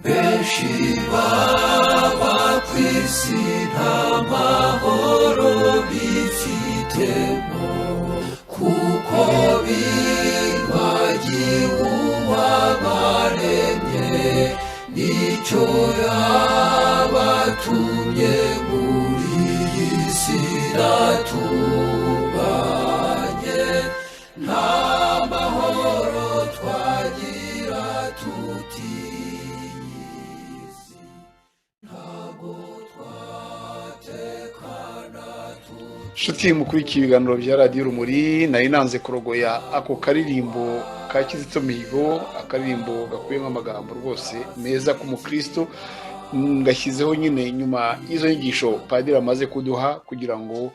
benshi baba ku isi nta mahoro bifitemo, kuko bibagiwe uwabaremye n'icyo yabatumye muri iyi si iratubanye. Nta mahoro twagira tutiyisi, ntabwo twatekana Nshuti mukurikiye ibiganiro bya radiyo Urumuri, nari nanze kurogoya ako karirimbo ka Kizito Mihigo, akaririmbo gakubiyemo amagambo rwose meza k'umukristo, ngashyizeho nyine nyuma y'izo nyigisho padiri amaze kuduha kugira ngo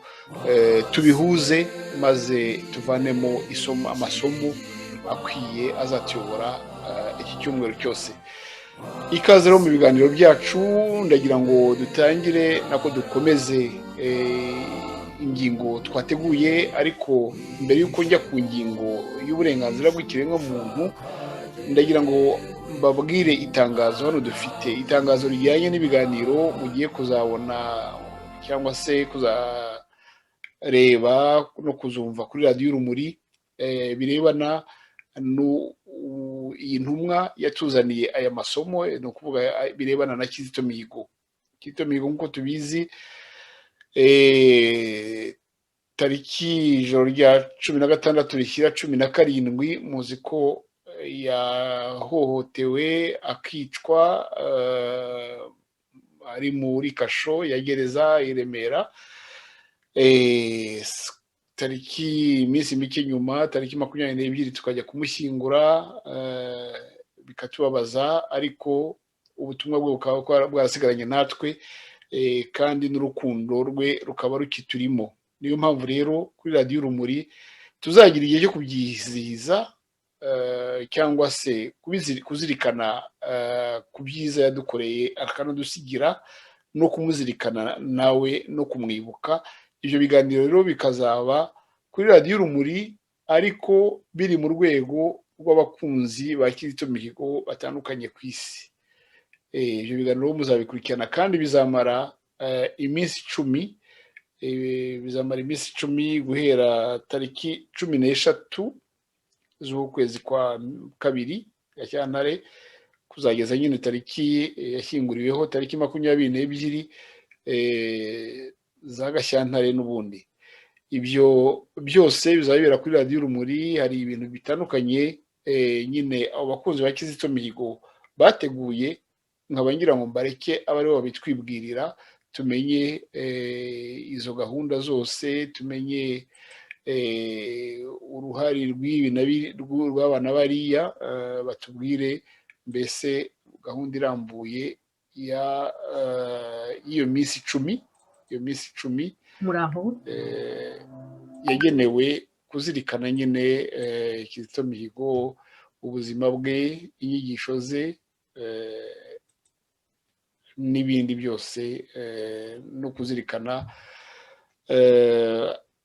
tubihuze maze tuvanemo amasomo akwiye azatuyobora iki cyumweru cyose. Ikaze rero mu biganiro byacu, ndagira ngo dutangire nako dukomeze ingingo twateguye, ariko mbere y'uko njya ku ngingo y'uburenganzira bw'ikiremwamuntu, ndagira ngo mbabwire itangazo. Hano dufite itangazo rijyanye n'ibiganiro mugiye kuzabona cyangwa se kuzareba no kuzumva kuri radiyo Urumuri, birebana iyi ntumwa yatuzaniye aya masomo, ni ukuvuga birebana na Kizito Mihigo. Kizito Mihigo nk'uko tubizi, tariki ijoro rya 16 rishyira 17, muzi ko yahohotewe akicwa ari muri kasho ya gereza i Remera. Tariki iminsi mike nyuma, tariki 22 tukajya kumushyingura, bikatubabaza, ariko ubutumwa bwe bukaba bwarasigaranye natwe, kandi n'urukundo rwe rukaba rukiturimo. Niyo mpamvu rero kuri radiyo Urumuri tuzagira igihe cyo kubyizihiza, cyangwa se kuzirikana ku byiza yadukoreye akanadusigira, no kumuzirikana nawe no kumwibuka. Ibyo biganiro rero bikazaba kuri radiyo Urumuri, ariko biri mu rwego rw'abakunzi ba Kizito Mihigo batandukanye ku isi. Ibyo biganiro muzabikurikirana kandi bizamara iminsi 10, bizamara iminsi 10 guhera tariki 13 z'ukwezi kwa kabiri Gashyantare kuzageza nyine tariki yashyinguriweho tariki 22 za Gashyantare n'ubundi. Ibyo byose bizabera kuri radiyo Urumuri. Hari ibintu bitandukanye nyine abo bakunzi ba Kizito Mihigo bateguye, nkaba ngira ngo mbareke aba aribo babitwibwirira, tumenye izo gahunda zose, tumenye uruhare rw'abana bariya, batubwire mbese gahunda irambuye y'iyo minsi 10, iyo minsi 10 muraho yagenewe kuzirikana nyine Kizito Mihigo, ubuzima bwe, inyigisho ze, n'ibindi byose, no kuzirikana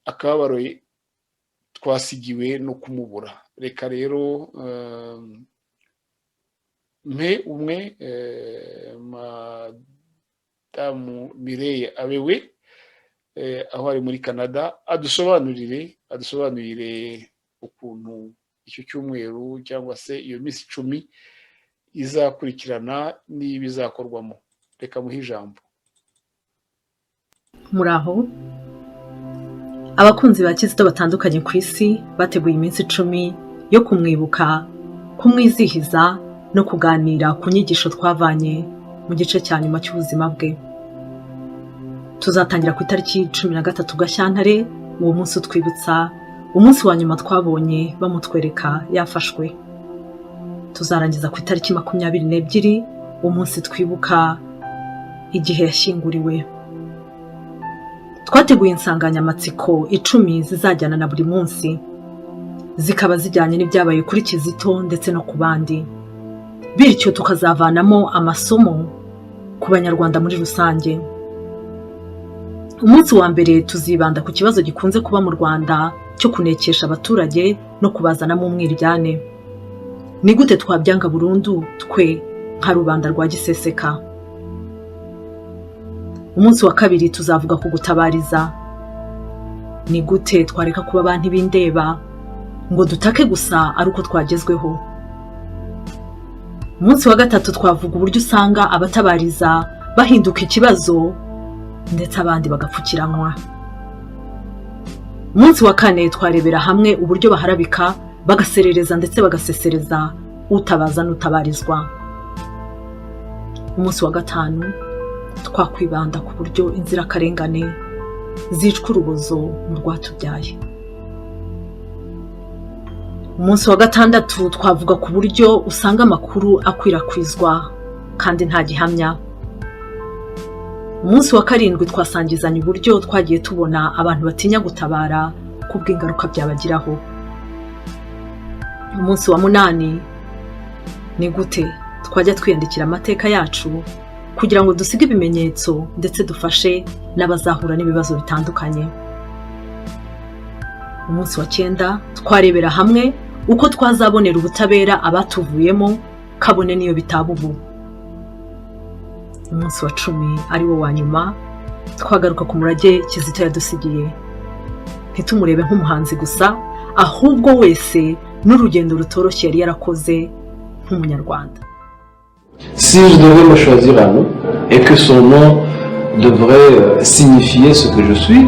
akababaro twasigiwe no kumubura. Reka rero mpe umwe Madamu Mireille Abewe, aho ari muri Canada, adusobanurire ukuntu icyo cyumweru cyangwa se iyo minsi 10 izakurikirana n'ibizakorwamo. Reka muhe ijambo. muraho abakunzi ba Kizito batandukanye ku isi bateguye iminsi 10 yo kumwibuka, kumwizihiza no kuganira ku nyigisho twavanye mu gice cya nyuma cy'ubuzima bwe. Tuzatangira ku itariki 13 Gashyantare, uwo munsi utwibutsa umunsi wa nyuma twabonye bamutwereka yafashwe. Tuzarangiza ku itariki 22, umunsi twibuka igihe yashyinguriwe. Twateguye insanganyamatsiko 10 zizajyana na buri munsi, zikaba zijyanye n'ibyabaye kuri Kizito ndetse no ku bandi, bityo tukazavanamo amasomo ku banyarwanda muri rusange. Umunsi wa mbere tuzibanda ku kibazo gikunze kuba mu Rwanda cyo kunekesha abaturage no kubazanamo umwiryane. Ni gute twabyanga burundu twe nka rubanda rwa giseseka. Umunsi wa kabiri tuzavuga ku gutabariza. Ni gute twareka kuba abantu b'indeba ngo dutake gusa ari uko twagezweho. Umunsi wa gatatu twavuga uburyo usanga abatabariza bahinduka ikibazo ndetse abandi bagapfukiranwa. Umunsi wa kane twarebera hamwe uburyo baharabika bagaserereza ndetse bagasesereza utabaza n'utabarizwa. Umunsi wa gatanu twakwibanda ku buryo inzirakarengane zicwa urubozo mu rwatubyaye. Umunsi wa gatandatu twavuga ku buryo usanga amakuru akwirakwizwa kandi nta gihamya. Umunsi wa karindwi twasangizanya uburyo twagiye tubona abantu batinya gutabara kubw'ingaruka byabagiraho. Umunsi wa munani ni gute twajya twiyandikira amateka yacu kugira ngo dusige ibimenyetso ndetse dufashe n'abazahura n'ibibazo bitandukanye. Umunsi wa 9 twarebera hamwe uko twazabonera ubutabera abatuvuyemo kabone niyo bitaba ubu. Umunsi wa 10 ari wo wa nyuma twagaruka ku murage Kizito yadusigiye. Ntitumurebe nk'umuhanzi gusa ahubwo wese n'urugendo rutoroshye yari yarakoze nk'umunyarwanda. Si je devais me choisir un nom et que son nom devrait signifier ce que je suis,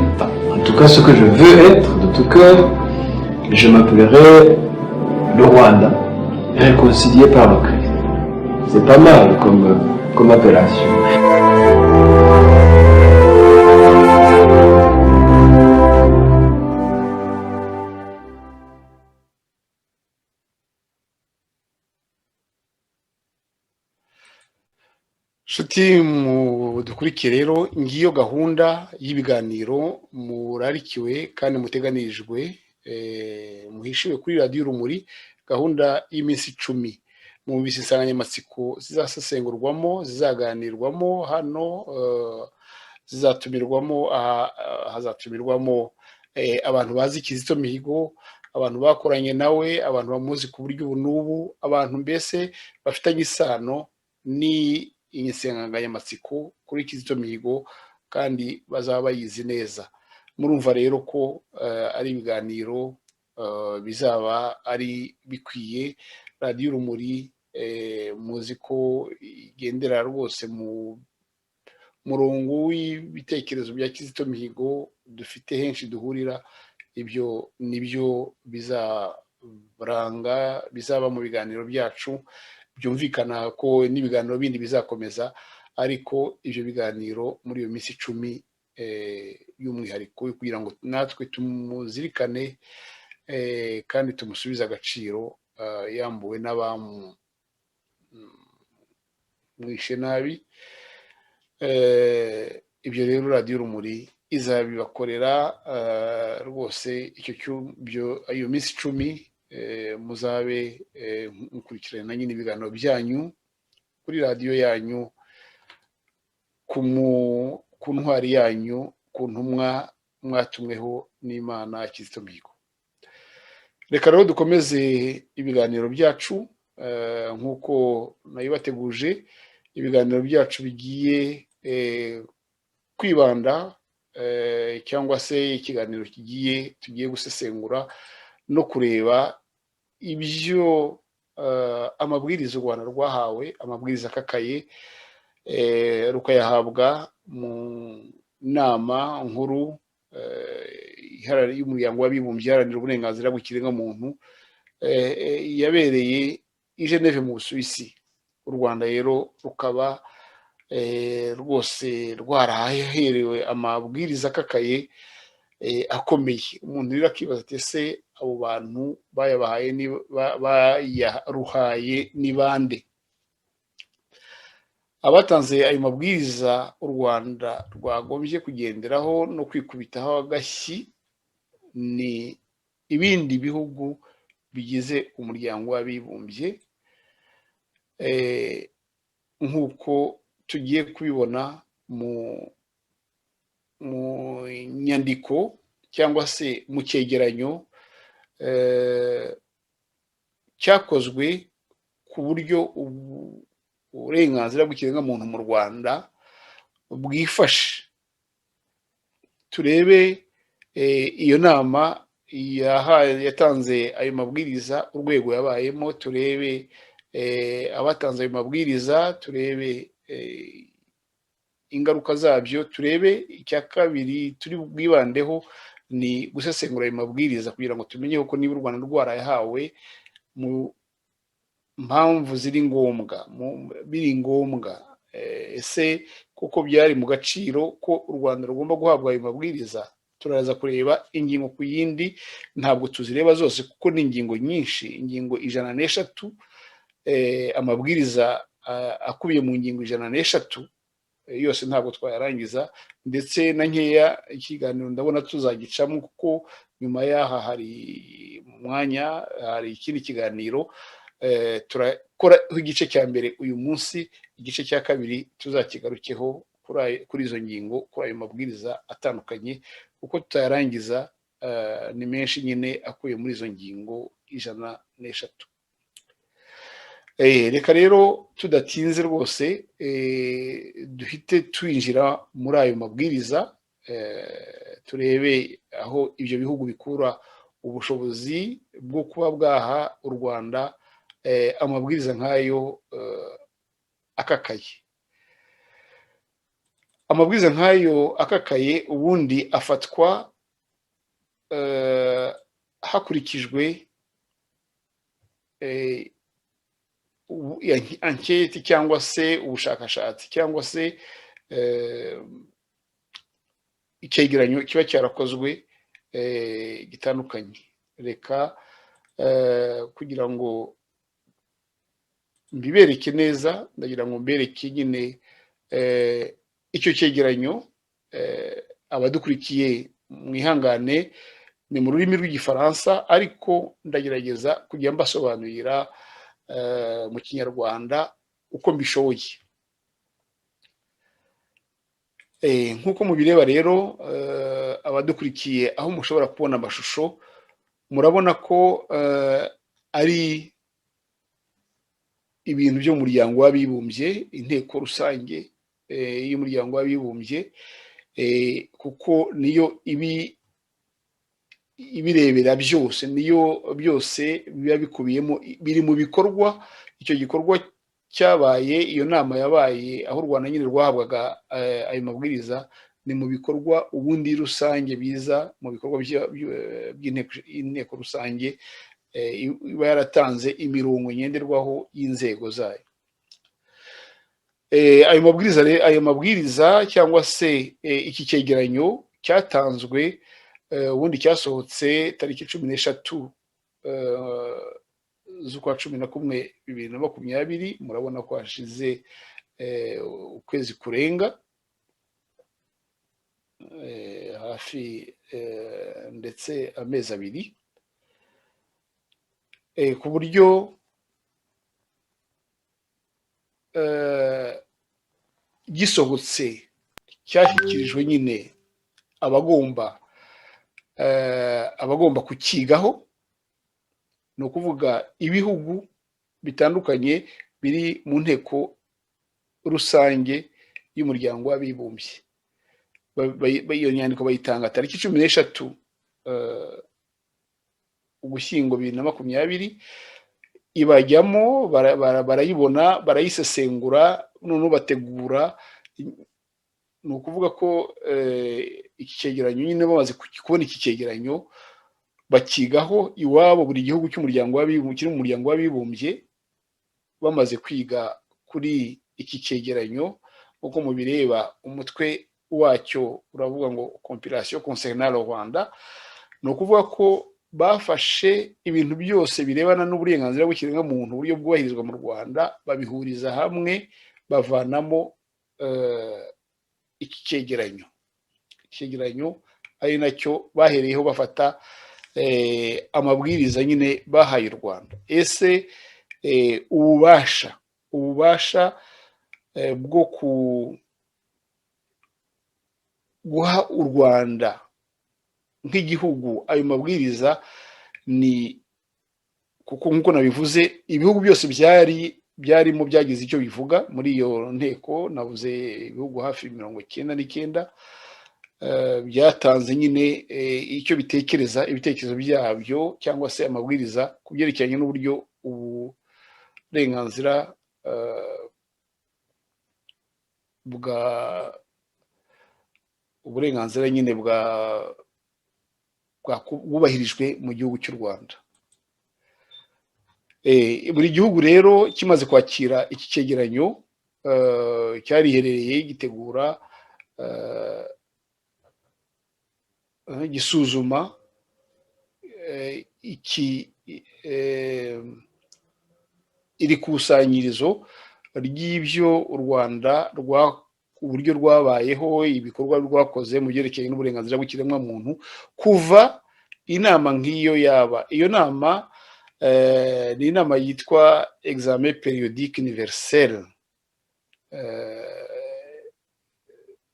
en tout cas ce que je veux être de tout cœur, je m'appellerais le Rwanda, réconcilié par le Christ. C'est pas mal comme appellation. Nshuti mudukurikiye rero ngiyo gahunda y'ibiganiro murarikiwe kandi muteganirijwe muhishiwe kuri radiyo Urumuri, gahunda y'iminsi 10 mu bisi insanganyamatsiko zizasesengurwamo, zizaganirwamo hano, hazatumirwamo abantu bazi Kizito Mihigo, abantu bakoranye nawe, abantu bamuzi ku buryo ubu n'ubu, abantu mbese bafitanye isano ni insanganyamatsiko kuri Kizito Mihigo kandi bazaba bayizi neza. Murumva rero ko ari ibiganiro bizaba ari bikwiye. Radiyo Urumuri muzi ko igendera rwose mu murongo w'ibitekerezo bya Kizito Mihigo, dufite henshi duhurira. Ibyo nibyo bizaba mu biganiro byacu. Byumvikana ko n'ibiganiro bindi bizakomeza, ariko ibyo biganiro muri iyo minsi 10 y'umwihariko kugira ngo natwe tumuzirikane kandi tumusubize agaciro yambuwe n'abamwishe nabi. Ibyo rero radiyo Urumuri izabibakorera rwose. Iyo minsi 10 muzabe mukurikirana nyine ibiganiro byanyu kuri radiyo yanyu, ku ntwari yanyu, ku ntumwa mwatumweho n'Imana Kizito Mihigo. Reka rero dukomeze ibiganiro byacu nk'uko nabibateguje. Ibiganiro byacu bigiye kwibanda cyangwa se ikiganiro tugiye gusesengura no kureba ibyo amabwiriza u Rwanda rwahawe, amabwiriza akakaye rukayahabwa mu nama nkuru y'umuryango w'abibumbye iharanira uburenganzira bw'ikiremwamuntu yabereye i Geneve mu Busuwisi. U Rwanda rero rukaba rwose rwaraherewe amabwiriza akakaye akomeye. Umuntu rero akibaza ati ese abo bantu bayaruhaye ni bande? Abatanze ayo mabwiriza u Rwanda rwagombye kugenderaho no kwikubitaho agashyi ni ibindi bihugu bigize umuryango w'abibumbye, nk'uko tugiye kubibona mu nyandiko cyangwa se mu cyegeranyo cyakozwe ku buryo uburenganzira bw'ikiremwamuntu mu Rwanda bwifashe, turebe iyo nama yatanze ayo mabwiriza urwego yabayemo, turebe abatanze ayo mabwiriza, turebe ingaruka zabyo, turebe icya kabiri turi bwibandeho ni gusesengura ayo mabwiriza kugira ngo tumenye ko niba u Rwanda rwarayahawe mu mpamvu ziri ngombwa, biri ngombwa, ese kuko byari mu gaciro ko u Rwanda rugomba guhabwa ayo mabwiriza. Turaza kureba ingingo ku yindi, ntabwo tuzireba zose kuko ni ingingo nyinshi, ingingo 106, amabwiriza akubiye mu ngingo 106 yose ntabwo twayarangiza, ndetse na nkeya ikiganiro ndabona tuzagicamo kuko nyuma yaha hari umwanya, hari ikindi kiganiro turakora igice cya mbere uyu munsi, igice cya kabiri tuzakigarukeho kuri izo ngingo, kuri ayo mabwiriza atandukanye kuko tutayarangiza, ni menshi nyine akuye muri izo ngingo 106. Reka rero tudatinze rwose duhite twinjira muri ayo mabwiriza, turebe aho ibyo bihugu bikura ubushobozi bwo kuba bwaha u Rwanda amabwiriza nk'ayo akakaye. Amabwiriza nk'ayo akakaye ubundi afatwa hakurikijwe anketi cyangwa se ubushakashatsi cyangwa se icyegeranyo kiba cyarakozwe gitandukanye. Reka kugira ngo mbibereke neza, ndagira ngo mbereke nyine icyo cyegeranyo, abadukurikiye mwihangane ni mu rurimi rw'igifaransa ariko ndagerageza kujya mbasobanurira mu kinyarwanda uko mbishoboye. Nk'uko mubireba rero, abadukurikiye aho mushobora kubona amashusho, murabona ko ari ibintu by'umuryango w'abibumbye, inteko rusange y'umuryango w'abibumbye, kuko niyo ibirebera byose, niyo byose biba bikubiyemo, biri mu bikorwa. Icyo gikorwa cyabaye, iyo nama yabaye aho u Rwanda nyine rwahabwaga ayo mabwiriza, ni mu bikorwa ubundi rusange biza mu bikorwa by'inteko rusange, iba yaratanze imirongo ngenderwaho y'inzego zayo. Ayo mabwiriza cyangwa se iki cyegeranyo cyatanzwe, ubundi cyasohotse tariki 13 z'ukwa 11 2020. Murabona ko hashize ukwezi kurenga hafi ndetse amezi abiri, ku buryo gisohotse cyashyikirijwe nyine abagomba kukigaho, ni ukuvuga ibihugu bitandukanye biri mu nteko rusange y'umuryango w'abibumbye. Iyo nyandiko bayitanga tariki 13 Ugushyingo 2020, ibajyamo, barayibona, barayisesengura, noneho bategura. Ni ukuvuga ko iki cyegeranyo nyine bamaze kubona iki cyegeranyo bakigaho iwabo, buri gihugu cy'umuryango w'abibumbye, kiri mu muryango w'abibumbye, bamaze kwiga kuri iki cyegeranyo. Uko mubireba umutwe wacyo uravuga ngo compilation concernant le Rwanda, ni ukuvuga ko bafashe ibintu byose birebana n'uburenganzira bw'ikiremwamuntu, uburyo bwubahirizwa mu Rwanda, babihuriza hamwe, bavanamo iki cyegeranyo. Icyegeranyo ari nacyo bahereyeho bafata amabwiriza nyine bahaye u Rwanda. Ese ububasha bwo guha u Rwanda nk'igihugu ayo mabwiriza, ni kuko nk'uko nabivuze, ibihugu byose byari byarimo byagize icyo bivuga muri iyo nteko, navuze ibihugu hafi 99 byatanze nyine icyo bitekereza, ibitekerezo byabyo cyangwa se amabwiriza ku byerekeranye n'uburyo uburenganzira uburenganzira nyine bwubahirijwe mu gihugu cy'u Rwanda. Buri gihugu rero kimaze kwakira iki cyegeranyo cyariherereye gitegura gisuzuma iri kusanyirizo ry'ibyo u Rwanda uburyo rwabayeho, ibikorwa rwakoze mu byerekeye n'uburenganzira bw'ikiremwamuntu kuva inama nk'iyo yaba. Iyo nama ni inama yitwa examen périodique universel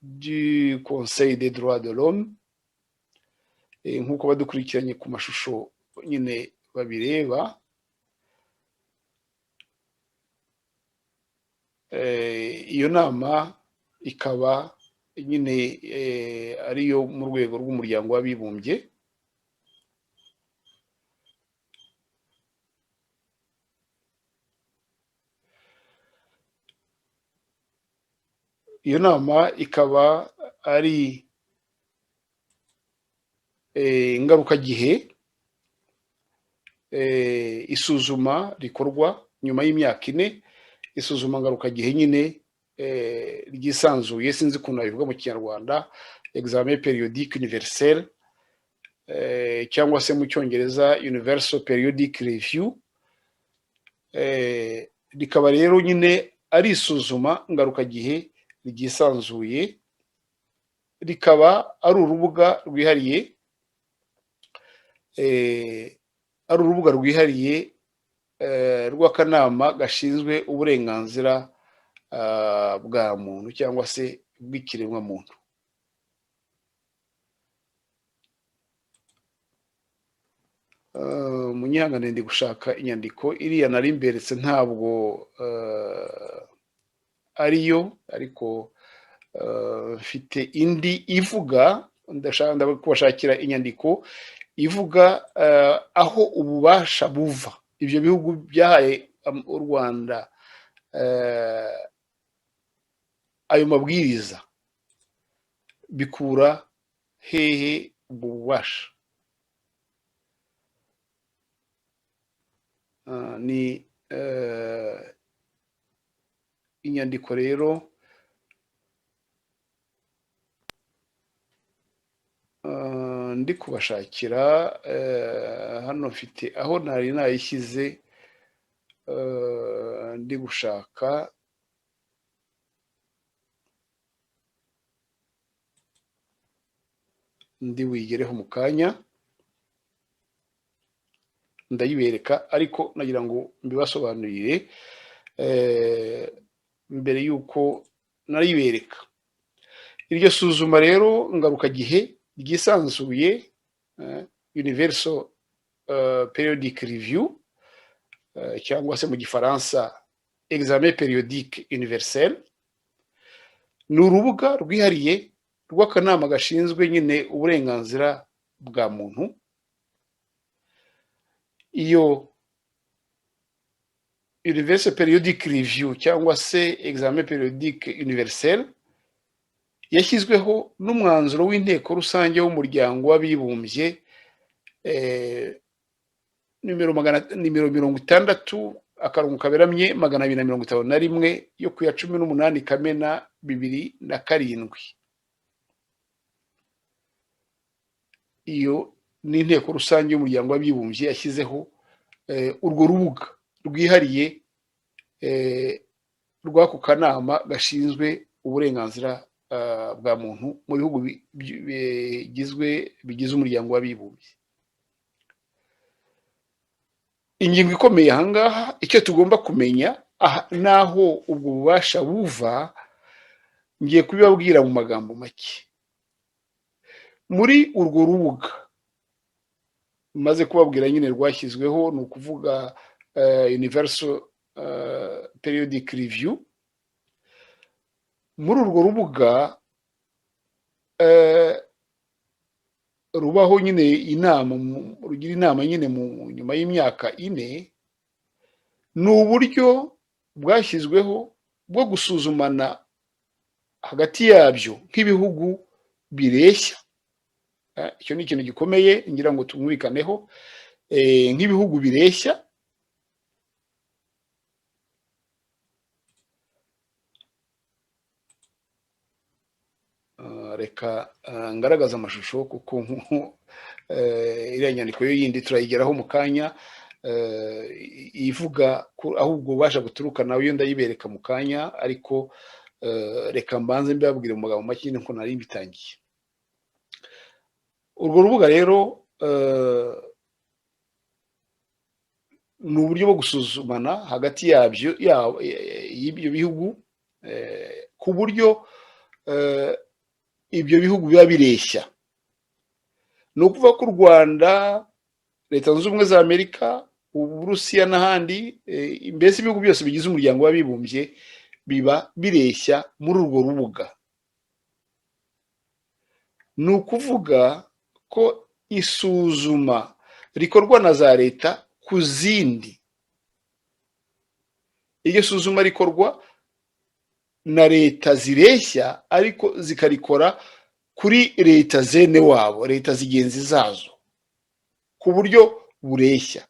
du Conseil des droits de l'homme, nk'uko badukurikiranye ku mashusho nyine babireba. Iyo nama ikaba nyine ariyo mu rwego rw'umuryango w'abibumbye. Iyo nama ikaba ari ingarukagihe, isuzuma rikorwa nyuma y'imyaka 4, isuzuma ngarukagihe nyine ryisanzuye, sinzi ukuntu bivuga mu Kinyarwanda, examen périodique universel cyangwa se mu Cyongereza universal periodic review. Rikaba rero nyine ari isuzuma ngarukagihe ryisanzuye, rikaba ari urubuga rwihariye, rw'akanama gashinzwe uburenganzira bwa muntu cyangwa se bw'ikiremwamuntu. Munyihangane ndi gushaka inyandiko iriya nari mberetse, ntabwo ariyo, ariko mfite indi ivuga, ndashaka kubashakira inyandiko ivuga aho ububasha buva. Ibyo bihugu byahaye u Rwanda ayo mabwiriza bikura hehe ubwo bubasha? Ni inyandiko rero ndi kubashakira hano, mfite aho nari nayishyize, ndi gushaka ndi wigereho mu kanya ndayibereka, ariko nagira ngo mbibasobanurire mbere y'uko nayibereka. Iryo suzuma rero ngarukagihe ryisanzuye, universal periodic review cyangwa se mu Gifaransa examen périodique universel, ni urubuga rwihariye rw'akanama gashinzwe nyine uburenganzira bwa muntu. Iyo universal periodic review cyangwa se examen périodique universel yashyizweho n'umwanzuro w'inteko rusange w'umuryango w'abibumbye nimero 60/251 yo ku ya 18 Kamena 2007. Iyo ni inteko rusange y'umuryango w'abibumbye yashyizeho urwo rubuga rwihariye rw'ako kanama gashinzwe uburenganzira bwa muntu mu bihugu bigize umuryango w'abibumbye. Ingingo ikomeye ahangaha, icyo tugomba kumenya naho ubwo bubasha buva, ngiye kubibabwira mu magambo make. Muri urwo rubuga maze kubabwira nyine rwashyizweho, ni ukuvuga universal periodic review. Muri urwo rubuga rubaho nyine inama, rugira inama nyine mu nyuma y'imyaka 4, ni uburyo bwashyizweho bwo gusuzumana hagati yabyo nk'ibihugu bireshya. Icyo ni ikintu gikomeye ngira ngo tumwikaneho, nk'ibihugu bireshya. Reka ngaragaza amashusho kuko iriya nyandiko yo yindi turayigeraho mu kanya, ivuga ahubwo ubasha guturuka nawe iyo ndayibereka mu kanya, ariko reka mbanze mbabwire mu magambo make ko nari mbitangiye. Urwo rubuga rero ni uburyo bwo gusuzumana hagati y'ibyo bihugu, ku buryo ibyo bihugu biba bireshya. Ni ukuvuga ko u Rwanda, Leta Zunze Ubumwe za Amerika, Uburusiya n'ahandi, mbese ibihugu byose bigize umuryango w'abibumbye biba bireshya muri urwo rubuga. Ni ukuvuga ko isuzuma rikorwa na za leta ku zindi. Iryo suzuma rikorwa na leta zireshya, ariko zikarikora kuri leta zene wabo, leta zigenzi zazo, ku buryo bureshya.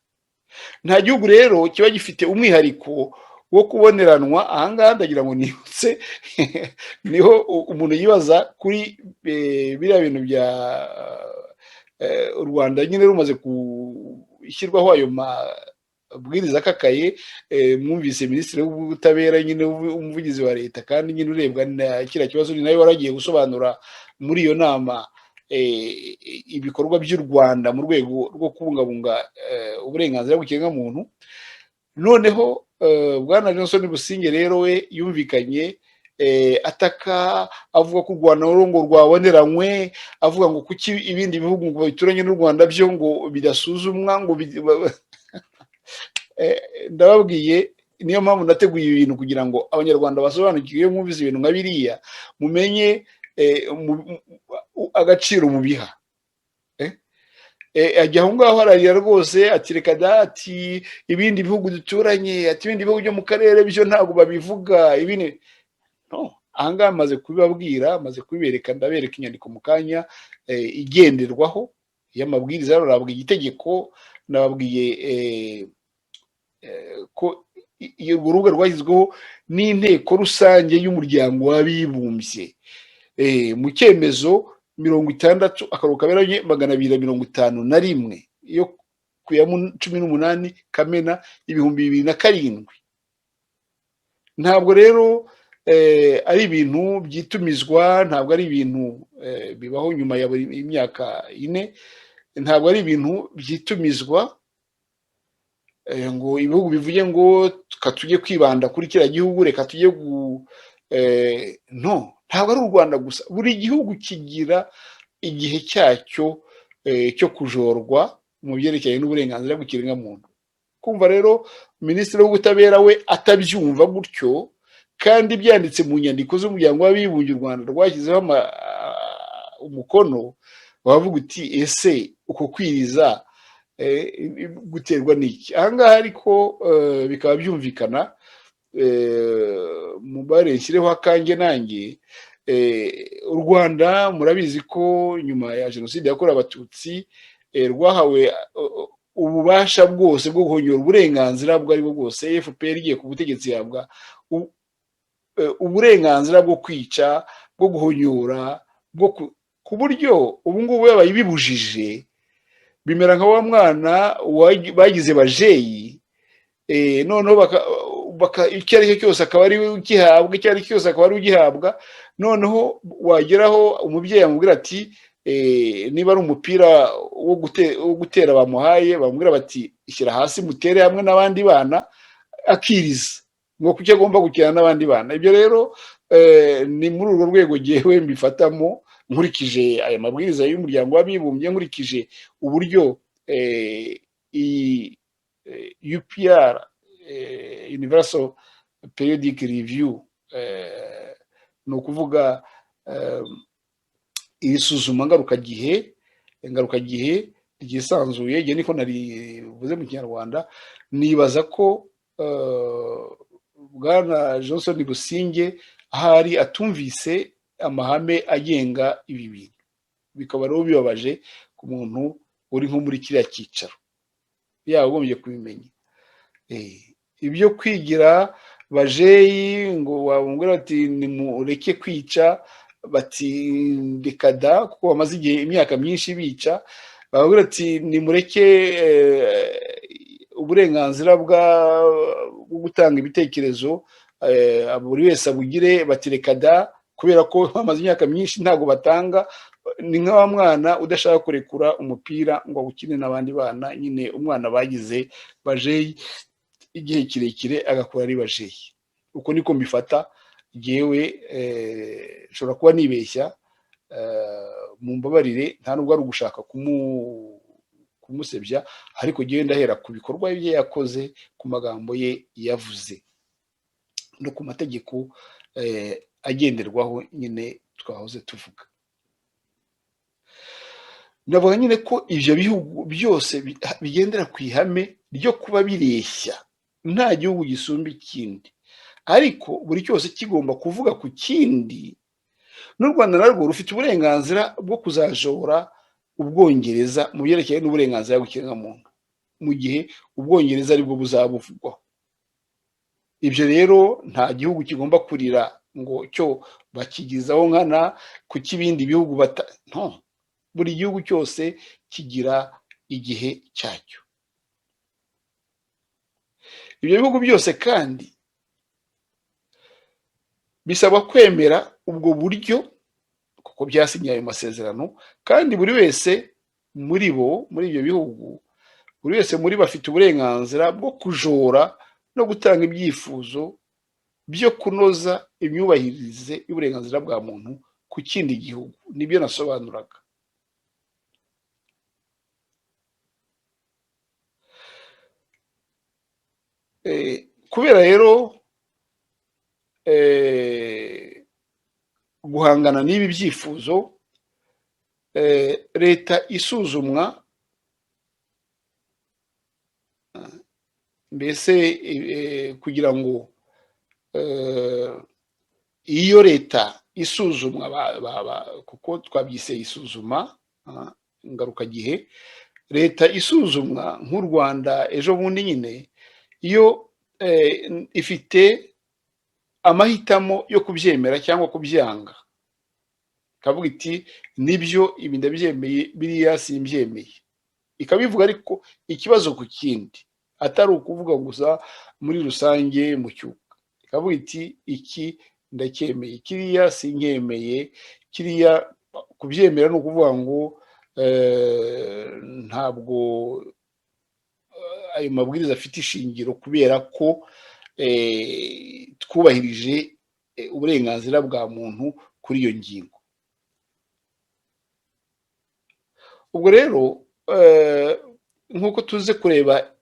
Nta gihugu rero kiba gifite umwihariko wo kuboneranwa. Ahangaha ndagira ngo nibutse niho umuntu yibaza kuri biriya bintu bya u Rwanda nyine rumaze gushyirwaho ayo mabwiriza akakaye. Mwumvise Minisitiri w'Ubutabera nyine umuvugizi wa leta, kandi nyine urebwa na kiriya kibazo ni nawe waragiye gusobanura muri iyo nama ibikorwa by'u Rwanda mu rwego rwo kubungabunga uburenganzira bw'ikiremwamuntu. Noneho Bwana Johnson Businge rero we yumvikanye ataka, avuga ko u Rwanda ngo rwaboneranywe, avuga ngo kuki ibindi bihugu ngo bituranye n'u Rwanda byo ngo bidasuzumwa, ngo ndababwiye niyo mpamvu nateguye ibintu kugira ngo abanyarwanda basobanukirwe. Iyo mwumvise ibintu nka biriya mumenye agaciro mubiha. Ajya aho ngaho ararira rwose ati reka ati ibindi bihugu duturanye, ati ibindi bihugu byo mu karere byo ntabwo babivuga ibindi. No, ahangaha maze kubibabwira, maze kubibereka, ndabereka inyandiko mu kanya igenderwaho y'amabwiriza. Nababwiye itegeko, nababwiye ko urwo rubuga rwashyizweho n'inteko rusange y'umuryango w'abibumbye mu cyemezo 60 akarukaberanye 251 yo ku ya 18 Kamena 2007. Ntabwo rero ari ibintu byitumizwa, ntabwo ari ibintu bibaho nyuma ya buri imyaka 4, ntabwo ari ibintu byitumizwa ngo ibihugu bivuge ngo tujye kwibanda kuri kiriya gihugu, reka tujye no, ntabwo ari u Rwanda gusa. Buri gihugu kigira igihe cyacyo cyo kujorwa mu byerekeye n'uburenganzira bw'ikiremwamuntu. Kumva rero Minisitiri w'Ubutabera we atabyumva gutyo, kandi byanditse mu nyandiko z'umuryango w'abibumbye u Rwanda rwashyizeho umukono, wavuga uti ese uko kwiriza guterwa n'iki? Ahangaha ariko bikaba byumvikana. Mubare nshyireho akange nanjye. U Rwanda murabizi ko nyuma ya Jenoside yakorewe Abatutsi rwahawe ububasha bwose bwo guhonyora uburenganzira bwo ari bwo bwose. FPR igiye ku butegetsi yabwa uburenganzira bwo kwica, bwo guhonyora, ku buryo ubu ngubu yabaye ibibujije. Bimera nka wa mwana bagize bajeyi, noneho icyo ari cyo cyose akaba ari ugihabwa, icyo ari cyo cyose akaba ari ugihabwa. Noneho wageraho umubyeyi amubwira ati niba ari umupira wo gutera bamuhaye, bamubwira bati ishyira hasi mutere hamwe n'abandi bana, akiriza ngo kuki agomba gukina n'abandi bana. Ibyo rero ni muri urwo rwego jyewe mbifatamo, nkurikije aya mabwiriza y'umuryango w'abibumbye, nkurikije uburyo UPR universal periodic review, ni ukuvuga iri suzuma ngarukagihe ryisanzuye, igihe niko narivuze mu kinyarwanda. Nibaza ko bwana Johnson Businge ahari atumvise amahame agenga ibi bintu, bikaba rero bibabaje ku muntu uri nko muri kiriya cyicaro, yagombye kubimenya. Ibyo kwigira bajeyi ngo wabungura ati nimureke kwica, bati ndekada kuko bamaze igihe imyaka myinshi bica, babwira ati nimureke uburenganzira bwo gutanga ibitekerezo buri wese abugire, bati rekada kubera ko bamaze imyaka myinshi ntago batanga. Ni nka wa mwana udashaka kurekura umupira ngo awukine n'abandi bana, nyine umwana bagize bajeyi igihe kirekire agakura ari bajeyi. Uko niko mbifata jewe, nshobora kuba nibeshya, mu mbabarire, nta nubwo ari ugushaka kumusebya, ariko jewe ndahera ku bikorwa bye yakoze, ku magambo ye yavuze, no ku mategeko agenderwaho nyine twahoze tuvuga. Ndavuga nyine ko ivyo bihugu byose bigendera ku ihame ryo kuba bireshya, nta gihugu gisumba ikindi, ariko buri cyose kigomba kuvuga ku kindi. N'u Rwanda narwo rufite uburenganzira bwo kuzajora Ubwongereza mu byerekeye n'uburenganzira bw'ikiremwamuntu, mu gihe Ubwongereza aribwo buzabuvugwaho. Ibyo rero nta gihugu kigomba kurira ngo cyo bakigizaho nkana kuko ibindi bihugu no, buri gihugu cyose kigira igihe cyacyo. Ibyo bihugu byose kandi bisaba kwemera ubwo buryo kuko byasinye ayo masezerano, kandi buri wese muri ibyo bihugu, buri wese muri bafite uburenganzira bwo kujora no gutanga ibyifuzo byo kunoza imyubahirize y'uburenganzira bwa muntu ku kindi gihugu. Nibyo nasobanuraga. Kubera rero guhangana n'ibi byifuzo, leta isuzumwa, mbese kugira ngo iyo leta isuzumwa, kuko twabyise isuzuma ngarukagihe, leta isuzumwa nk'u Rwanda ejo bundi nyine, iyo ifite amahitamo yo kubyemera cyangwa kubyanga, ikavuga iti nibyo ibi ndabyemeye, biriya simbyemeye, ikabivuga ariko ikibazo ku kindi, atari ukuvuga gusa muri rusange mu cyuka. Ikavuga iti iki ndacyemeye, kiriya sinkemeye. Kiriya kubyemera ni ukuvuga ngo ntabwo ayo mabwiriza afite ishingiro kubera ko twubahirije uburenganzira bwa muntu kuri iyo ngingo. Ubwo rero nk'uko tuze kureba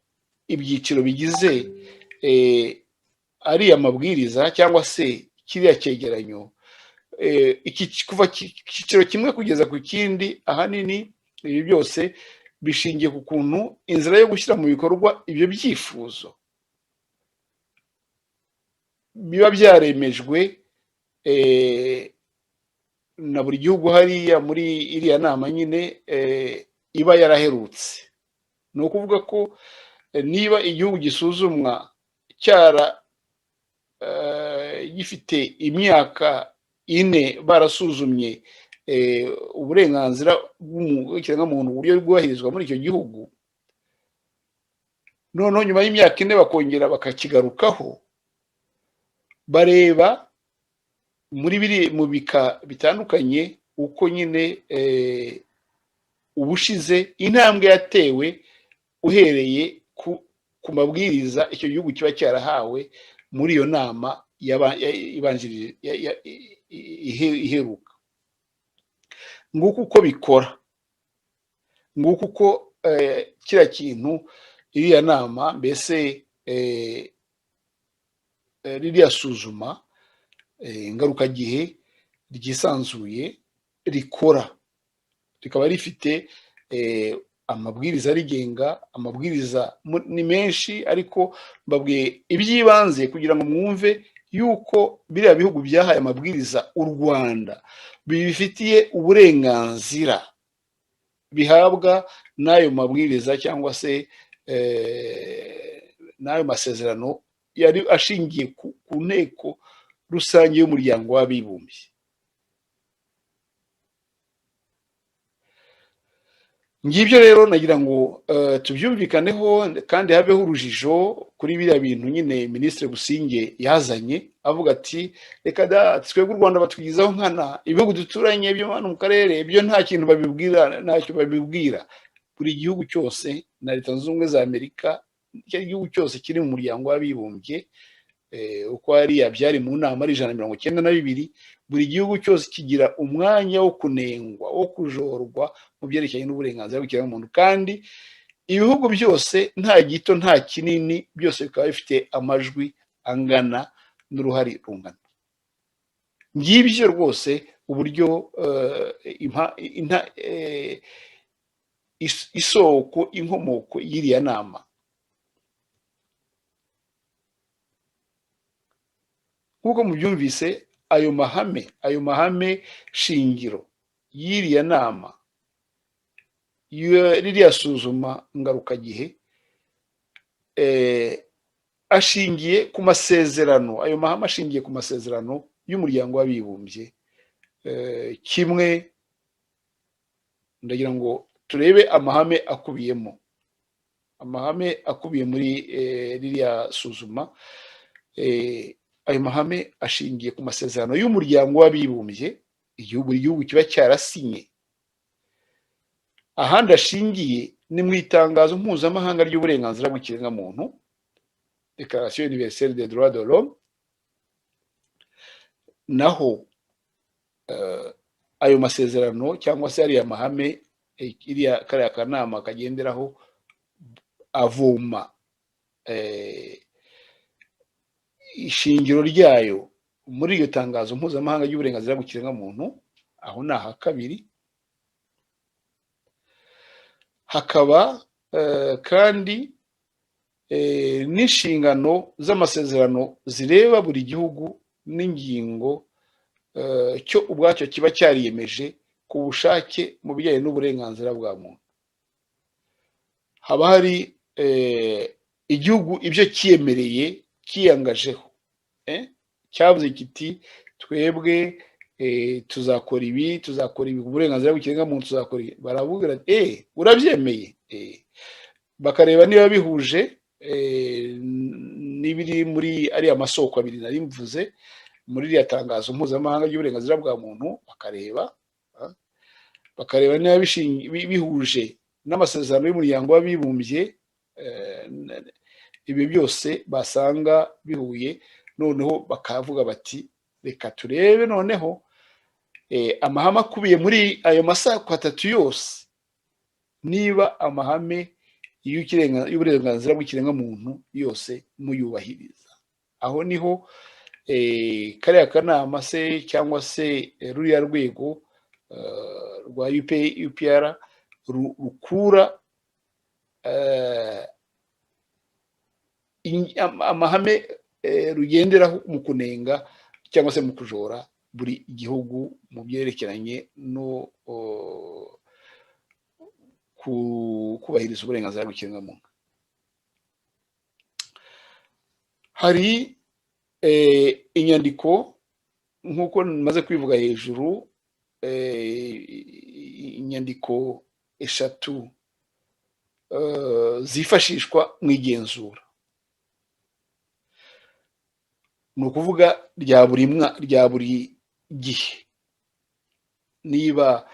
ibyiciro bigize ariya mabwiriza cyangwa se kiriya cyegeranyo, kuva icyiciro kimwe kugeza ku kindi, ahanini ibi byose bishingiye ku kuntu inzira yo gushyira mu bikorwa ibyo byifuzo biba byaremejwe na buri gihugu hariya muri iriya nama nyine iba yaraherutse. Ni ukuvuga ko niba igihugu gisuzumwa gifite imyaka 4 barasuzumye uburenganzira bw'ikiremwamuntu uburyo bwubahirizwa muri icyo gihugu, noneho nyuma y'imyaka 4 bakongera bakakigarukaho, bareba mu bika bitandukanye uko nyine ubushize intambwe yatewe uhereye ku mabwiriza icyo gihugu kiba cyarahawe muri iyo nama ibanjirije iheruka. Nguko uko bikora, nguko uko kiriya kintu iriya nama mbese ririya suzuma ngarukagihe ryisanzuye rikora, rikaba rifite amabwiriza arigenga. Amabwiriza ni menshi, ariko mbabwiye iby'ibanze kugira ngo mwumve yuko biriya bihugu byahaye amabwiriza u Rwanda bibifitiye uburenganzira, bihabwa n'ayo mabwiriza cyangwa se n'ayo masezerano yari ashingiye ku nteko rusange y'umuryango w'abibumbye. Ngibyo rero nagira ngo tubyumvikaneho kandi habeho urujijo kuri biriya bintu nyine Minisitiri Busingye yazanye avuga ati reka da twebwe u Rwanda batwigizaho nkana, ibihugu duturanye byo hano mu karere byo nta kintu babibwira, ntacyo babibwira. Buri gihugu cyose na Leta Zunze Ubumwe za Amerika, icyo gihugu cyose kiri mu muryango w'abibumbye, uko hariya byari mu nama ari 192, buri gihugu cyose kigira umwanya wo kunengwa, wo kujorwa mu byerekeranye n'uburenganzira bw'ikiremwamuntu, kandi ibihugu byose nta gito nta kinini byose bikaba bifite amajwi angana n'uruhare rungana. Ngibyo rwose uburyo isoko, inkomoko y'iriya nama. Nk'uko mubyumvise, ayo mahame shingiro y'iriya nama, ririya suzuma ngarukagihe, ashingiye ku masezerano. Ayo mahame ashingiye ku masezerano y'umuryango w'abibumbye. Kimwe ndagira ngo turebe amahame akubiyemo, amahame akubiye muri ririya suzuma. Ayo mahame ashingiye ku masezerano y'umuryango w'abibumbye buri gihugu kiba cyarasinye. Ahandi ashingiye ni mu itangazo mpuzamahanga ry'uburenganzira bw'ikiremwamuntu, Déclaration universelle des droits de l'homme. Naho ayo masezerano cyangwa se ariya mahame kariya kanama kagenderaho avoma ishingiro ryayo muri iyo tangazo mpuzamahanga ry'uburenganzira bw'ikiremwamuntu. Aho ni aha kabiri. Hakaba kandi n'inshingano z'amasezerano zireba buri gihugu n'ingingo cyo ubwacyo kiba cyariyemeje ku bushake mu bijyanye n'uburenganzira bwa muntu. Haba hari igihugu ibyo cyiyemereye, cyiyangajeho, cyavuze kiti twebwe tuzakora ibi, uburenganzira bw'ikiremwamuntu tuzakora ibi. Baravuga urabyemeye, bakareba niba bihuje n'ibiri muri ariya masoko abiri nari mvuze muri iriya tangazo mpuzamahanga ry'uburenganzira bwa muntu, bakareba niba bihuje n'amasezerano y'umuryango w'abibumbye. Ibi byose basanga bihuye, noneho bakavuga bati reka turebe noneho amahame akubiye muri ayo masako atatu yose, niba amahame y'uburenganzira bw'ikiremwamuntu yose muyubahiriza. Aho niho kariya kanama se cyangwa se ruriya rwego rwa UPR rukura amahame rugenderaho mu kunenga cyangwa se mu kujora buri gihugu mu byerekeranye no kubahiriza uburenganzira bw'ikiremwamuntu. Hari inyandiko nk'uko maze kwivuga hejuru, inyandiko eshatu zifashishwa mu igenzura. Ni ukuvuga rya buri gihe, niba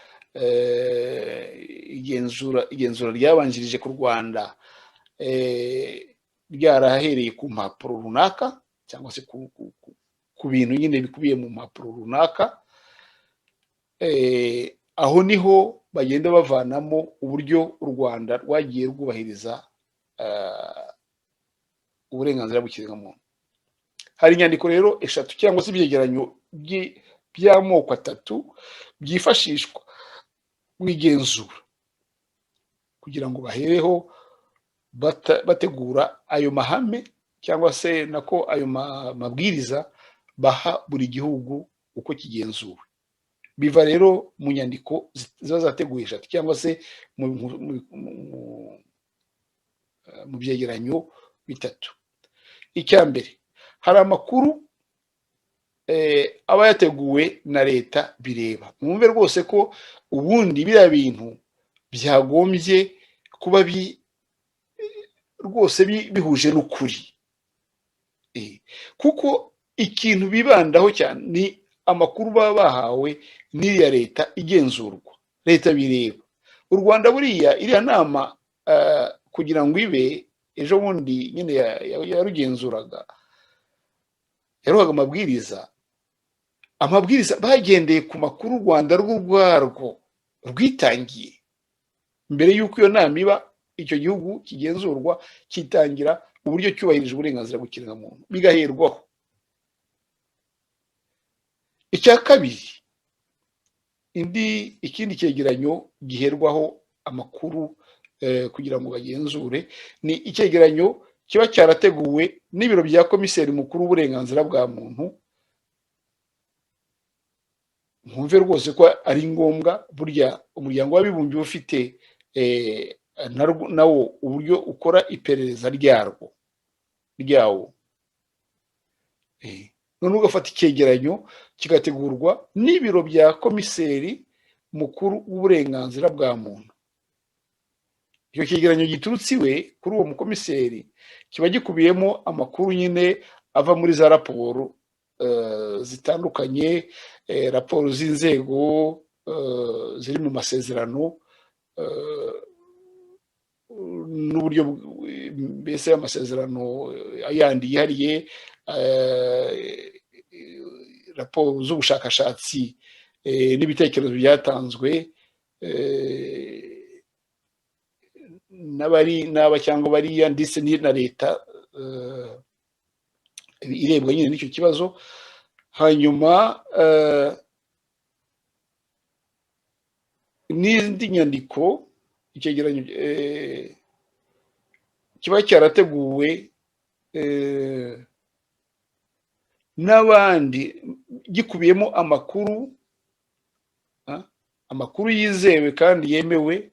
igenzura ryabanjirije ku Rwanda ryarahereye ku mpapuro runaka cyangwa se ku bintu nyine bikubiye mu mpapuro runaka, aho niho bagenda bavanamo uburyo u Rwanda rwagiye rwubahiriza uburenganzira bw'ikiremwamuntu. hari inyandiko rero eshatu cyangwa se ibyegeranyo by'amoko atatu byifashishwa mu igenzura kugira ngo bahereho bategura ayo mahame cyangwa se nako ayo mabwiriza baha buri gihugu uko kigenzuwe. Biva rero mu nyandiko ziba zateguye eshatu cyangwa se mu byegeranyo bitatu. Icya mbere, hari amakuru aba yateguwe na leta bireba. Mwumve rwose ko ubundi biriya bintu byagombye kuba rwose bihuje n'ukuri, kuko ikintu bibandaho cyane ni amakuru baba bahawe n'iriya leta igenzurwa, leta bireba. U Rwanda buriya iriya nama kugira ngo ibe ejo bundi nyine yarugenzuraga, yaruhaga amabwiriza bagendeye ku makuru u Rwanda rw'urwarwo rwitangiye mbere y'uko iyo nama iba. Icyo gihugu kigenzurwa kitangira uburyo cyubahirije uburenganzira bw'ikiremwamuntu bigaherwaho. Icya kabiri, ikindi cyegeranyo giherwaho amakuru kugira ngo bagenzure ni icyegeranyo kiba cyarateguwe n'ibiro bya komiseri mukuru w'uburenganzira bwa muntu. Mwumve rwose ko ari ngombwa, burya umuryango w'abibumbye ufite nawo uburyo ukora iperereza ryawo. None ugafata icyegeranyo kigategurwa n'ibiro bya komiseri mukuru w'uburenganzira bwa muntu. Icyo cyegeranyo giturutse iwe kuri uwo mukomiseri kiba gikubiyemo amakuru nyine ava muri za raporo zitandukanye, raporo z'inzego ziri mu masezerano n'uburyo mbese y'amasezerano yandi yihariye, raporo z'ubushakashatsi n'ibitekerezo byatanzwe n'aba cyangwa bariya, ndetse na leta irebwa nyine n'icyo kibazo. Hanyuma n'indi nyandiko icyegeranyo kiba cyarateguwe n'abandi, gikubiyemo amakuru yizewe kandi yemewe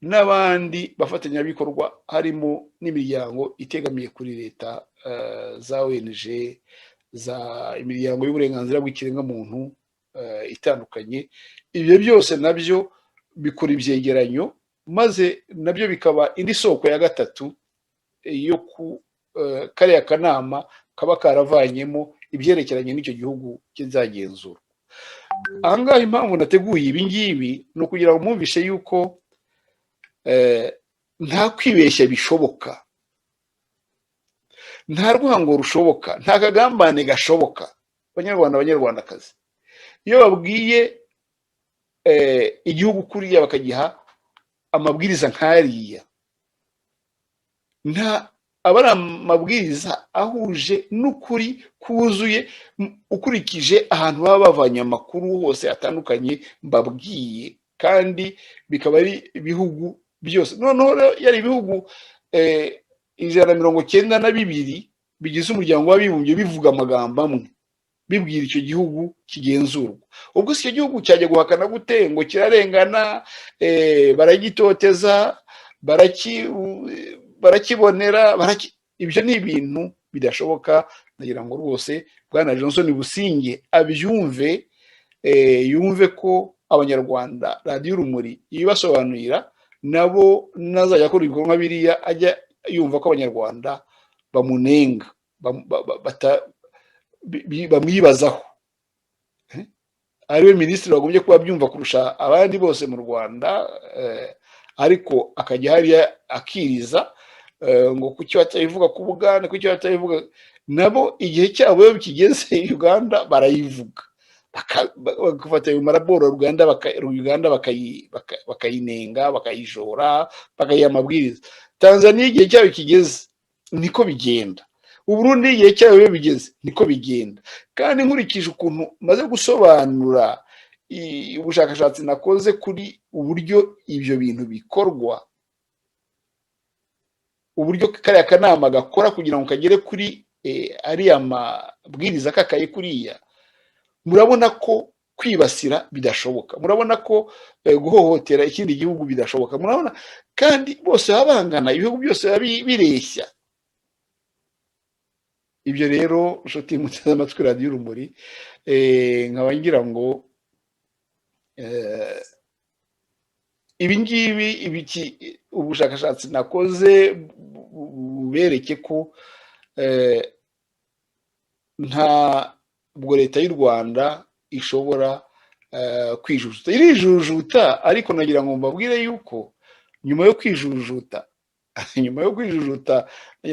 n'abandi bafatanyabikorwa, harimo n'imiryango itegamiye kuri leta, za ONG, imiryango y'uburenganzira bw'ikiremwamuntu itandukanye. Ibyo byose nabyo bikora ibyegeranyo, maze nabyo bikaba indi soko ya gatatu yo ku kariya kanama kaba karavanyemo ibyerekeranye n'icyo gihugu kizagenzurwa. Aha ngaha impamvu nateguye ibi ngibi ni ukugira ngo mwumvishe yuko nta kwibeshya bishoboka, nta rwango rushoboka, nta kagambane gashoboka. Banyarwanda, banyarwandakazi, iyo babwiye igihugu kuriya bakagiha amabwiriza nk'ariya, aba ari amabwiriza ahuje n'ukuri kuzuye, ukurikije ahantu baba bavanye amakuru hose atandukanye mbabwiye, kandi bikaba ari ibihugu byose. Noneho yari ibihugu 192 bigize umuryango w'abibumbye bivuga amagambo amwe, bibwira icyo gihugu kigenzurwa. Ubwo si icyo gihugu cyajya guhakana gute ngo kirarengana, baragitoteza, barakibonera, ibyo ni ibintu bidashoboka. Nagira ngo rwose Bwana Johnson Businge abyumve, yumve ko abanyarwanda radiyo Urumuri ibibasobanurira, nabo nazajya akora ibikorwa biriya ajya yumva ko abanyarwanda bamunenga, bamwibazaho. Ariwe minisitiri wagombye kuba byumva kurusha abandi bose mu Rwanda, ariko akajya hariya akiriza ngo kuki batayivuga ku Buganda, kuki batayivuga. Nabo igihe cyabo iyo kigeze Uganda barayivuga, bagafata ayo maraporo Uganda bakayinenga, bakayijora, bakayiha amabwiriza. Tanzania igihe cyabo kigeze niko bigenda. Uburundi igihe cyayo iyo bigeze niko bigenda. Kandi nkurikije ukuntu maze gusobanura ubushakashatsi nakoze kuri uburyo ibyo bintu bikorwa, uburyo kariya kanama gakora kugira ngo kagere kuri ariya mabwiriza kakaye kuriya, murabona ko kwibasira bidashoboka, murabona ko guhohotera ikindi gihugu bidashoboka, murabona kandi bose baba bangana, ibihugu byose biba bireshya. Ibyo rero nshuti muteze amatwi radiyo Urumuri, nkaba ngira ngo ibi ngibi ubushakashatsi nakoze bubereke ko ntabwo leta y'u Rwanda ishobora kwijujuta, irijujuta, ariko nagira ngo mbabwire yuko nyuma yo kwijujuta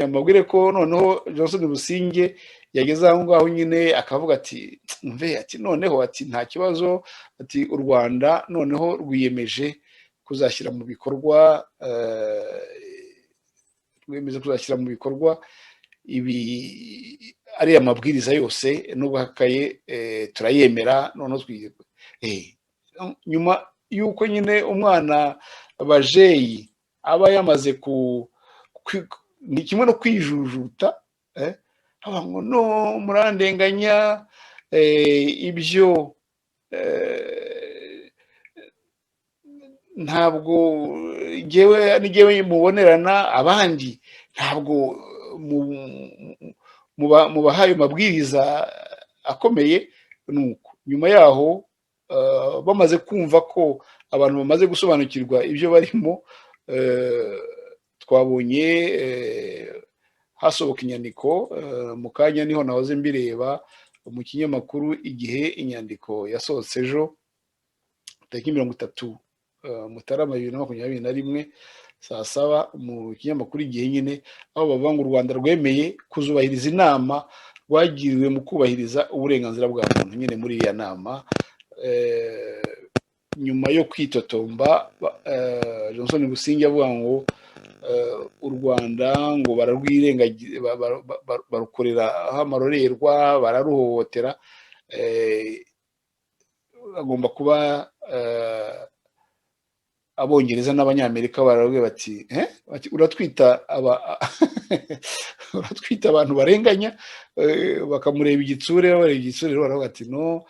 mbabwire ko noneho Johnson Businge yageze aho ngaho nyine akavuga ati mve, ati noneho, ati nta kibazo, ati u Rwanda noneho rwiyemeje kuzashyira mu bikorwa ibi ariya mabwiriza yose nubwo hakaye turayemera, noneho nyuma yuko nyine umwana bajeyi aba yamaze ni kimwe no kwijujuta, ngo no murandenganya, ibyo ntabwo ngewe mubonerana, abandi ntabwo mubahaye amabwiriza akomeye. Nuko nyuma yaho bamaze kumva ko abantu bamaze gusobanukirwa ibyo barimo, twabonye hasohoka inyandiko, mu kanya niho nahoze mbireba mu kinyamakuru Igihe, inyandiko yasohotse ejo tariki 30 Mutarama 2021 saa 7 mu kinyamakuru Igihe nyine, aho bavuga ngo u Rwanda rwemeye kuzubahiriza inama rwagiriwe mu kubahiriza uburenganzira bwa muntu. Nyine muri iyo nama, nyuma yo kwitotomba, Johnson Businge avuga ngo u Rwanda ngo barukorera amarorerwa, bararuhohotera, agomba kuba Abongereza n'Abanyamerika barabwiye bati uratwita abantu barenganya, bakamureba igitsure, baravuga ati no.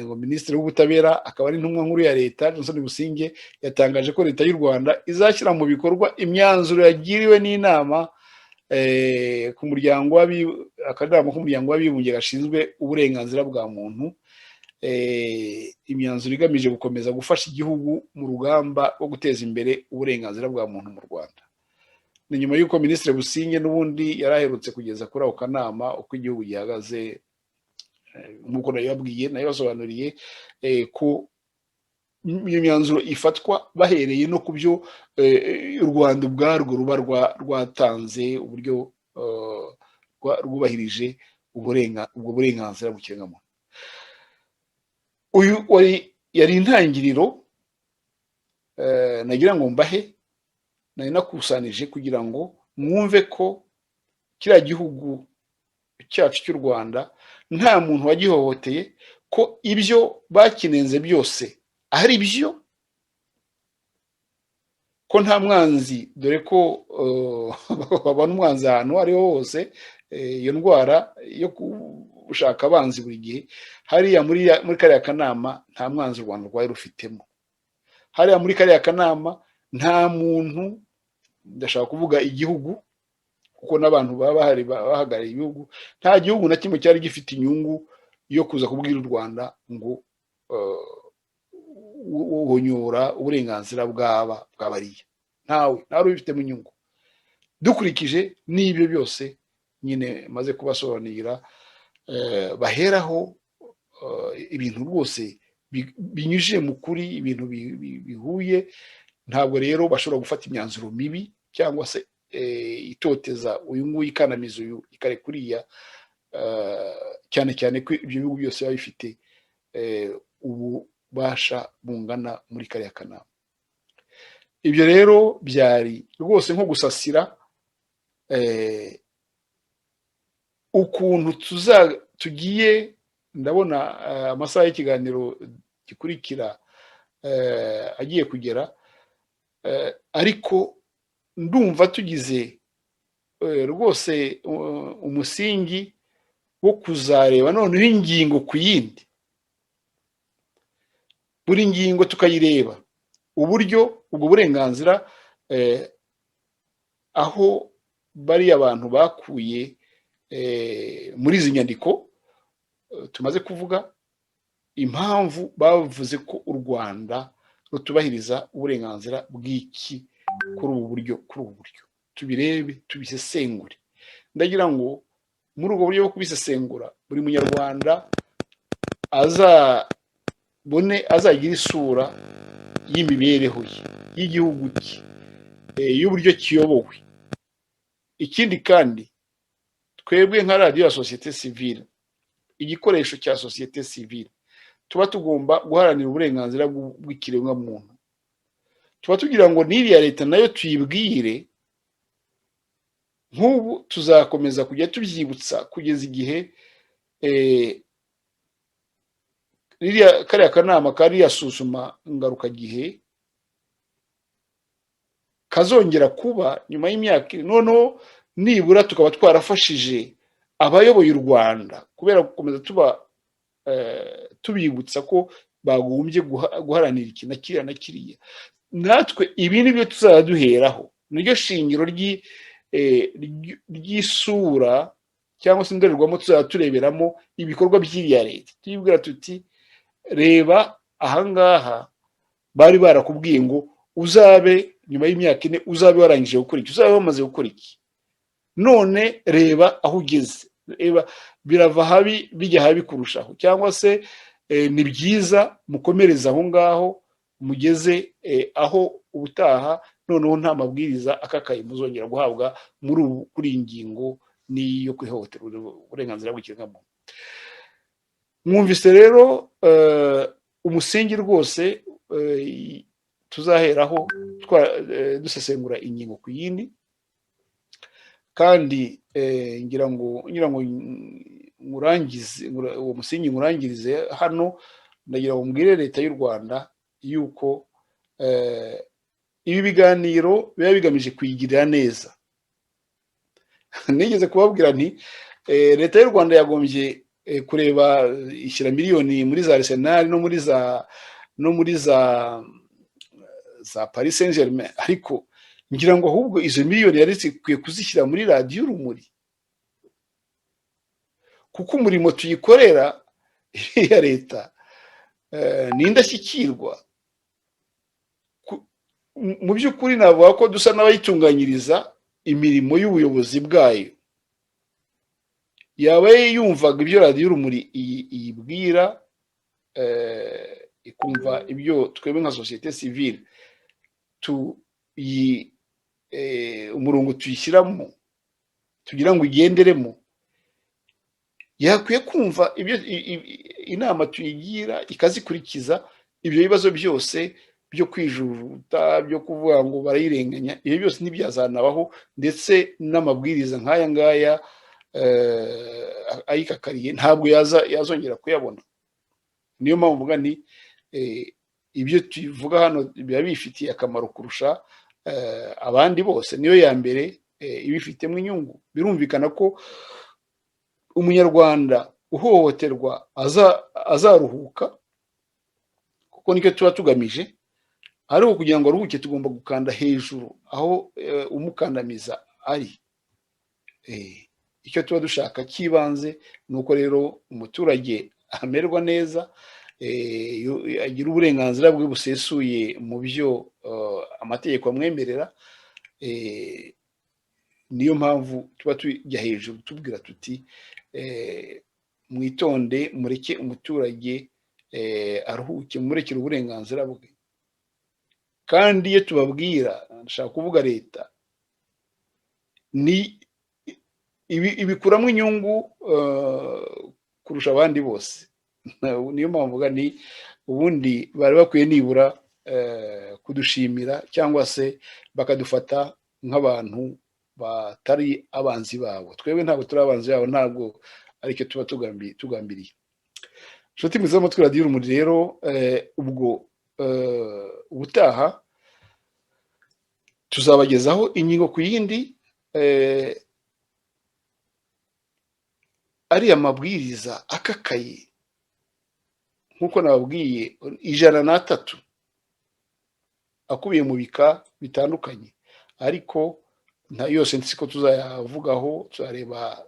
Ngo Minisitiri w'Ubutabera akaba ari intumwa nkuru ya leta Johnson Businge yatangaje ko leta y'u Rwanda izashyira mu bikorwa imyanzuro yagiriwe n'inama akanama k'umuryango w'abibumbye gashinzwe uburenganzira bwa muntu, imyanzuro igamije gukomeza gufasha igihugu mu rugamba rwo guteza imbere uburenganzira bwa muntu mu Rwanda. Ni nyuma y'uko Minisitiri Businge n'ubundi yari aherutse kugeza kuri ako kanama uko igihugu gihagaze, nk'uko nabibasobanuriye ko iyo myanzuro ifatwa bahereye no ku byo u Rwanda ubwarwo ruba rwatanze, uburyo rwubahirije ubwo burenganzira bw'ikiremwamuntu. Uyu yari intangiriro nagira ngo mbahe, nari nakusanije kugira ngo mwumve ko kiriya gihugu cyacu cy'u Rwanda nta muntu wagihohoteye, ko ibyo bakinenze byose ari byo, ko nta mwanzi, dore ko babona umwanzi ahantu ariho hose. Iyo ndwara yo gushaka abanzi buri gihe, hariya muri kariya kanama nta mwanzi u Rwanda rwari rufitemo. Hariya muri kariya kanama nta muntu, ndashaka kuvuga igihugu kuko n'abantu baba bahari bahagarariye ibihugu, nta gihugu na kimwe cyari gifite inyungu yo kuza kubwira u Rwanda ngo uhonyora uburenganzira bw'abariya. Ntawe ubifitemo inyungu. Dukurikije n'ibyo byose nyine maze kubasobanurira, baheraho ibintu rwose binyujije mu kuri, ibintu bihuye. Ntabwo rero bashobora gufata imyanzuro mibi cyangwa se itoteza uyu nguyu, ikanamiza uyu, ikarekuriya, cyane cyane ko ibyo bihugu byose biba bifite ububasha bungana muri kariya kanama. Ibyo rero byari rwose nko gusasira ukuntu tugiye, ndabona amasaha y'ikiganiro gikurikira agiye kugera, ariko ndumva tugize rwose umusingi wo kuzareba noneho ingingo ku yindi, buri ngingo tukayireba uburyo ubwo burenganzira aho bariya abantu bakuye muri izi nyandiko tumaze kuvuga, impamvu bavuze ko u Rwanda rutubahiriza uburenganzira bw'iki kuri ubu buryo, tubirebe tubisesengure. Ndagira ngo muri ubwo buryo bwo kubisesengura buri munyarwanda azagira isura y'imibereho ye, y'igihugu cye, y'uburyo kiyobowe. Ikindi kandi twebwe nka radiyo ya sosiyete sivile, igikoresho cya sosiyete sivile, tuba tugomba guharanira uburenganzira bw'ikiremwamuntu. Tuba tugira ngo n'iriya leta nayo tuyibwire, nk'ubu tuzakomeza kujya tubyibutsa kugeza igihe kariya kanama kariya suzuma ngarukagihe kazongera kuba nyuma y'imyaka, noneho nibura tukaba twarafashije abayoboye u Rwanda, kubera gukomeza tubibutsa ko bagombye guharanira iki na kiriya na kiriya. Natwe ibi nibyo tuzajya duheraho, niryo shingiro ry'isura cyangwa se indorerwamo tuzajya tureberamo ibikorwa by'iriya leta. Tuyibwira tuti reba ahangaha bari barakubwiye ngo uzabe nyuma y'imyaka 4 uzabe warangije gukora iki, uzabe wamaze gukora iki, none reba aho ugeze, reba birava habi bijya habi kurushaho, cyangwa se ni byiza mukomereza aho ngaho mugeze aho ubutaha noneho nta mabwiriza akakaye muzongera guhabwa kuri iyi ngingo niyo kwihohotera uburenganzira bw'ikiremwamuntu. Mwumvise rero umusingi rwose tuzaheraho dusesengura ingingo ku yindi, kandi ngira ngo ngurangize uwo musingi, ngurangirize hano. Ndagira ngo mbwire leta y'u Rwanda yuko ibi biganiro biba bigamije kuyigirira neza. Nigeze kubabwira nti leta y'u Rwanda yagombye kureba ishyira miliyoni muri za Arsenal no muri za Paris Saint-Germain, ariko ngira ngo ahubwo izo miliyoni yari zikwiye kuzishyira muri radiyo Urumuri, kuko umurimo tuyikorera ya leta ni indashyikirwa. Mu by'ukuri navuga ko dusa n'abayitunganyiriza imirimo y'ubuyobozi bwayo. Yaba yumvaga ibyo radiyo Urumuri iyibwira, ikumva ibyo twebwe nka sosiyete sivile umurongo tuyishyiramo tugira ngo igenderemo, yakwiye kumva ibyo inama tuyigira ikazikurikiza. Ibyo bibazo byose byo kwijujuta, byo kuvuga ngo barayirenganya, ibyo byose ntibyazanabaho, ndetse n'amabwiriza nk'aya ngaya ayikakariye ntabwo yazongera kuyabona. Niyo mpamvu mvuga nti ibyo tuvuga hano biba bifitiye akamaro kurusha abandi bose, niyo ya mbere ibifitemo inyungu. Birumvikana ko umunyarwanda uhohoterwa azaruhuka, kuko nicyo tuba tugamije. Ariko kugira ngo aruhuke tugomba gukanda hejuru aho umukandamiza ari. Icyo tuba dushaka cy'ibanze ni uko rero umuturage amererwa neza, agira uburenganzira bwe busesuye mu byo amategeko amwemerera. Niyo mpamvu tuba tujya hejuru tubwira tuti mwitonde, mureke umuturage aruhuke, murekere uburenganzira bwe. Kandi iyo tubabwira, ndashaka kuvuga leta, ni ibikuramo inyungu kurusha abandi bose. Niyo mpamvu mvuga ni ubundi bari bakwiye nibura kudushimira, cyangwa se bakadufata nk'abantu batari abanzi babo. Twebwe ntabwo turi abanzi babo, ntabwo aricyo tuba tugambiriye. Nshuti mwiza w'amatwi radiyo urumuri rero, ubwo ubutaha tuzabagezaho ingingo ku yindi, ariya mabwiriza akakaye nk'uko nababwiye 103 akubiye mu bika bitandukanye, ariko nta yose nsiko tuzayavugaho. Tuzareba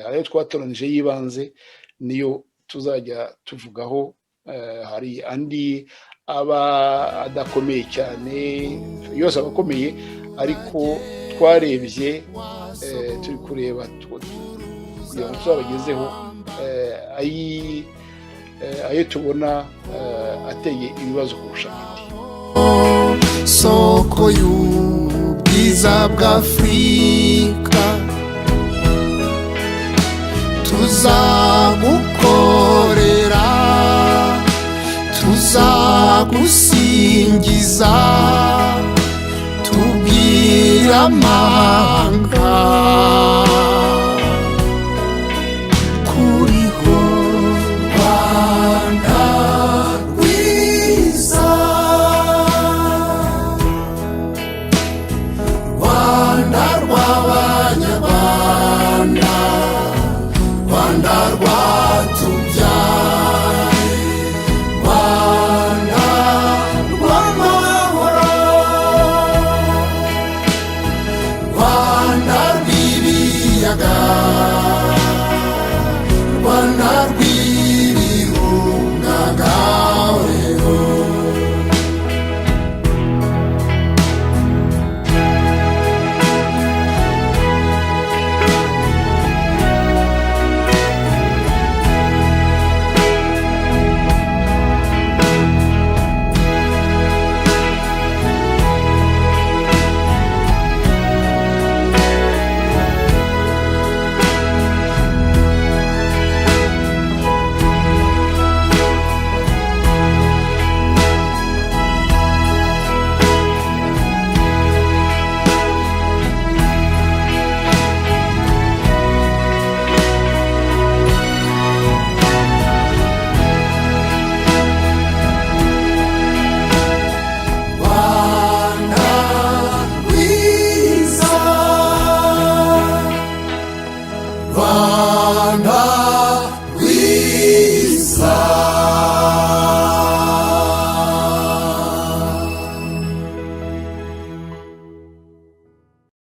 ayo twatoranije y'ibanze niyo tuzajya tuvugaho. Hari andi aba adakomeye cyane, yose abakomeye, ariko twarebye turi kureba kugira ngo tuzabagezeho ayo tubona ateye ibibazo kurusha indi. Soko y'ubwiza bw'Afrika, tuzagukorera, tuzagusingiza, tubwira amahanga.